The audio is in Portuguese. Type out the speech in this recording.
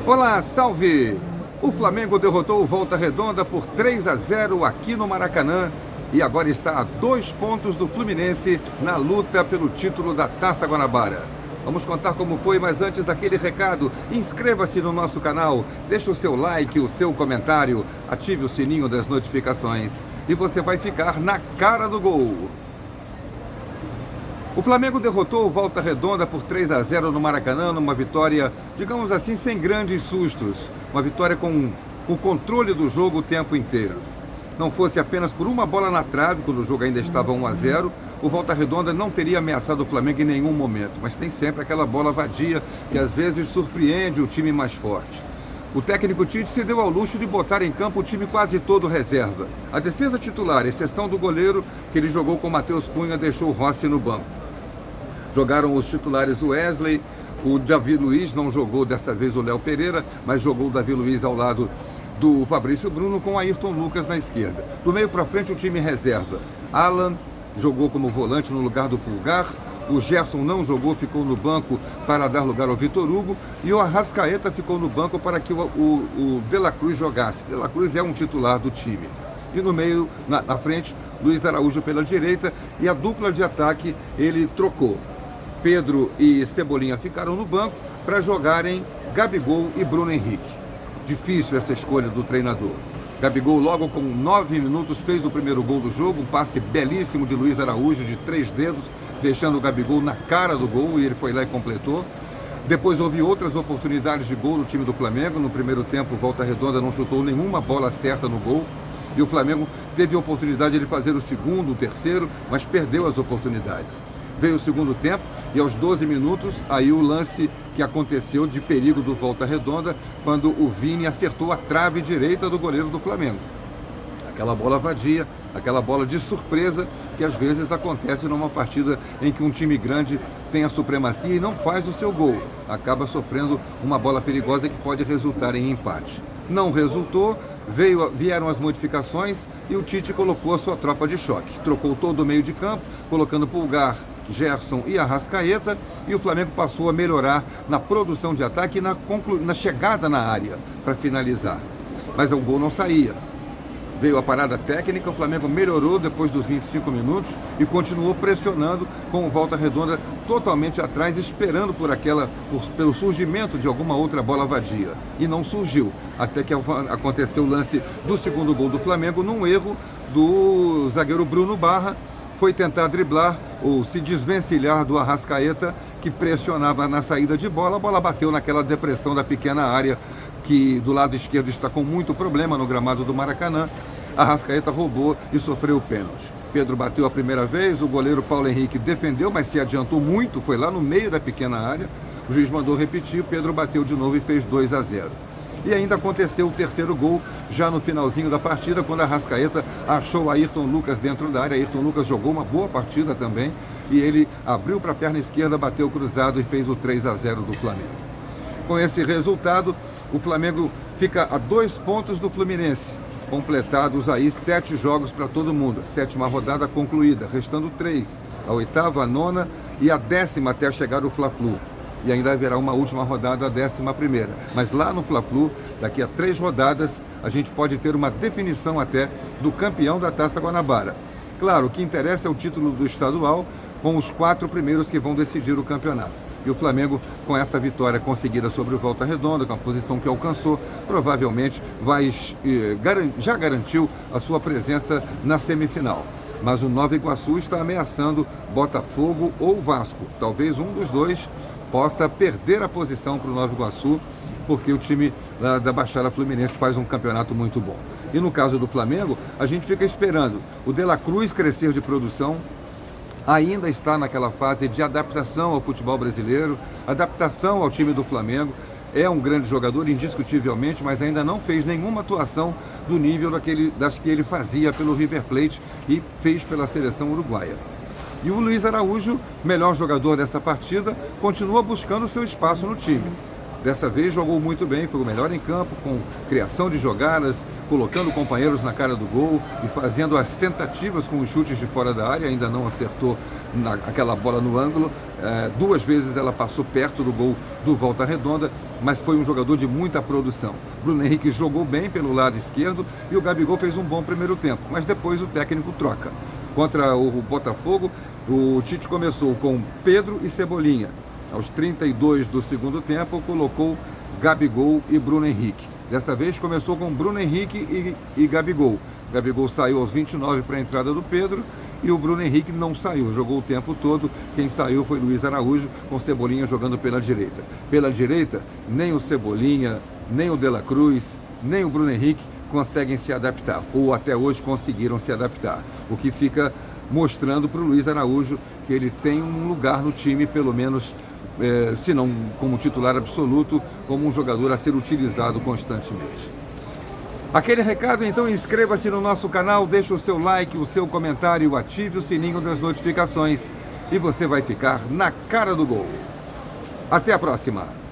Olá, salve! O Flamengo derrotou o Volta Redonda por 3-0 aqui no Maracanã e agora está a 2 pontos do Fluminense na luta pelo título da Taça Guanabara. Vamos contar como foi, mas antes aquele recado, inscreva-se no nosso canal, deixe o seu like, o seu comentário, ative o sininho das notificações e você vai ficar na cara do gol. O Flamengo derrotou o Volta Redonda por 3-0 no Maracanã, numa vitória, digamos assim, sem grandes sustos. Uma vitória com o controle do jogo o tempo inteiro. Não fosse apenas por uma bola na trave, quando o jogo ainda estava 1-0, o Volta Redonda não teria ameaçado o Flamengo em nenhum momento. Mas tem sempre aquela bola vadia que às vezes surpreende o time mais forte. O técnico Tite se deu ao luxo de botar em campo o time quase todo reserva. A defesa titular, exceção do goleiro, que ele jogou com o Matheus Cunha, deixou o Rossi no banco. Jogaram os titulares o Wesley, o Davi Luiz, não jogou dessa vez o Léo Pereira, mas jogou o Davi Luiz ao lado do Fabrício Bruno com Ayrton Lucas na esquerda. Do meio para frente o time reserva. Alan jogou como volante no lugar do Pulgar, o Gerson não jogou, ficou no banco para dar lugar ao Vitor Hugo e o Arrascaeta ficou no banco para que o De La Cruz jogasse. De La Cruz é um titular do time. E no meio, na frente, Luiz Araújo pela direita e a dupla de ataque ele trocou. Pedro e Cebolinha ficaram no banco para jogarem Gabigol e Bruno Henrique. Difícil essa escolha do treinador. Gabigol logo com 9 minutos fez o primeiro gol do jogo, um passe belíssimo de Luiz Araújo de 3 dedos, deixando o Gabigol na cara do gol e ele foi lá e completou. Depois houve outras oportunidades de gol no time do Flamengo. No primeiro tempo, Volta Redonda não chutou nenhuma bola certa no gol. E o Flamengo teve a oportunidade de fazer o segundo, o terceiro, mas perdeu as oportunidades. Veio o segundo tempo e aos 12 minutos, aí o lance que aconteceu de perigo do Volta Redonda, quando o Vini acertou a trave direita do goleiro do Flamengo. Aquela bola vadia, aquela bola de surpresa que às vezes acontece numa partida em que um time grande tem a supremacia e não faz o seu gol. Acaba sofrendo uma bola perigosa que pode resultar em empate. Não resultou, vieram as modificações e o Tite colocou a sua tropa de choque. Trocou todo o meio de campo, colocando Pulgar, Gerson e Arrascaeta, e o Flamengo passou a melhorar na produção de ataque e na chegada na área para finalizar. Mas o gol não saía. Veio a parada técnica, o Flamengo melhorou depois dos 25 minutos e continuou pressionando com o Volta Redonda totalmente atrás, esperando pelo surgimento de alguma outra bola vadia. E não surgiu, até que aconteceu o lance do segundo gol do Flamengo, num erro do zagueiro Bruno Barra. Foi tentar driblar ou se desvencilhar do Arrascaeta, que pressionava na saída de bola. A bola bateu naquela depressão da pequena área, que do lado esquerdo está com muito problema no gramado do Maracanã. Arrascaeta roubou e sofreu o pênalti. Pedro bateu a primeira vez, o goleiro Paulo Henrique defendeu, mas se adiantou muito, foi lá no meio da pequena área. O juiz mandou repetir, Pedro bateu de novo e fez 2-0. E ainda aconteceu o terceiro gol, já no finalzinho da partida, quando a Arrascaeta achou Ayrton Lucas dentro da área. Ayrton Lucas jogou uma boa partida também, e ele abriu para a perna esquerda, bateu cruzado e fez o 3-0 do Flamengo. Com esse resultado, o Flamengo fica a 2 pontos do Fluminense, completados aí 7 jogos para todo mundo. A 7ª rodada concluída, restando 3, a 8ª, a 9ª e a 10ª até chegar o Fla-Flu. E ainda haverá uma última rodada, a 11ª. Mas lá no Fla-Flu, daqui a 3 rodadas, a gente pode ter uma definição até do campeão da Taça Guanabara. Claro, o que interessa é o título do estadual, com os 4 primeiros que vão decidir o campeonato. E o Flamengo, com essa vitória conseguida sobre o Volta Redonda, com a posição que alcançou, provavelmente já garantiu a sua presença na semifinal. Mas o Nova Iguaçu está ameaçando Botafogo ou Vasco. Talvez um dos dois possa perder a posição para o Nova Iguaçu, porque o time da Baixada Fluminense faz um campeonato muito bom. E no caso do Flamengo, a gente fica esperando o De La Cruz crescer de produção. Ainda está naquela fase de adaptação ao futebol brasileiro, adaptação ao time do Flamengo. É um grande jogador, indiscutivelmente, mas ainda não fez nenhuma atuação do nível das que ele fazia pelo River Plate e fez pela seleção uruguaia. E o Luiz Araújo, melhor jogador dessa partida, continua buscando seu espaço no time. Dessa vez jogou muito bem, foi o melhor em campo, com criação de jogadas, colocando companheiros na cara do gol e fazendo as tentativas com os chutes de fora da área, ainda não acertou aquela bola no ângulo. 2 vezes ela passou perto do gol do Volta Redonda, mas foi um jogador de muita produção. Bruno Henrique jogou bem pelo lado esquerdo e o Gabigol fez um bom primeiro tempo, mas depois o técnico troca. Contra o Botafogo, o Tite começou com Pedro e Cebolinha. Aos 32 do segundo tempo, colocou Gabigol e Bruno Henrique. Dessa vez começou com Bruno Henrique e Gabigol. Gabigol saiu aos 29 para a entrada do Pedro e o Bruno Henrique não saiu, jogou o tempo todo. Quem saiu foi Luiz Araújo, com Cebolinha jogando pela direita. Pela direita, nem o Cebolinha, nem o De La Cruz, nem o Bruno Henrique conseguem se adaptar, ou até hoje conseguiram se adaptar. O que fica mostrando para o Luiz Araújo que ele tem um lugar no time, pelo menos, se não como titular absoluto, como um jogador a ser utilizado constantemente. Aquele recado, então, inscreva-se no nosso canal, deixe o seu like, o seu comentário, ative o sininho das notificações e você vai ficar na cara do gol. Até a próxima!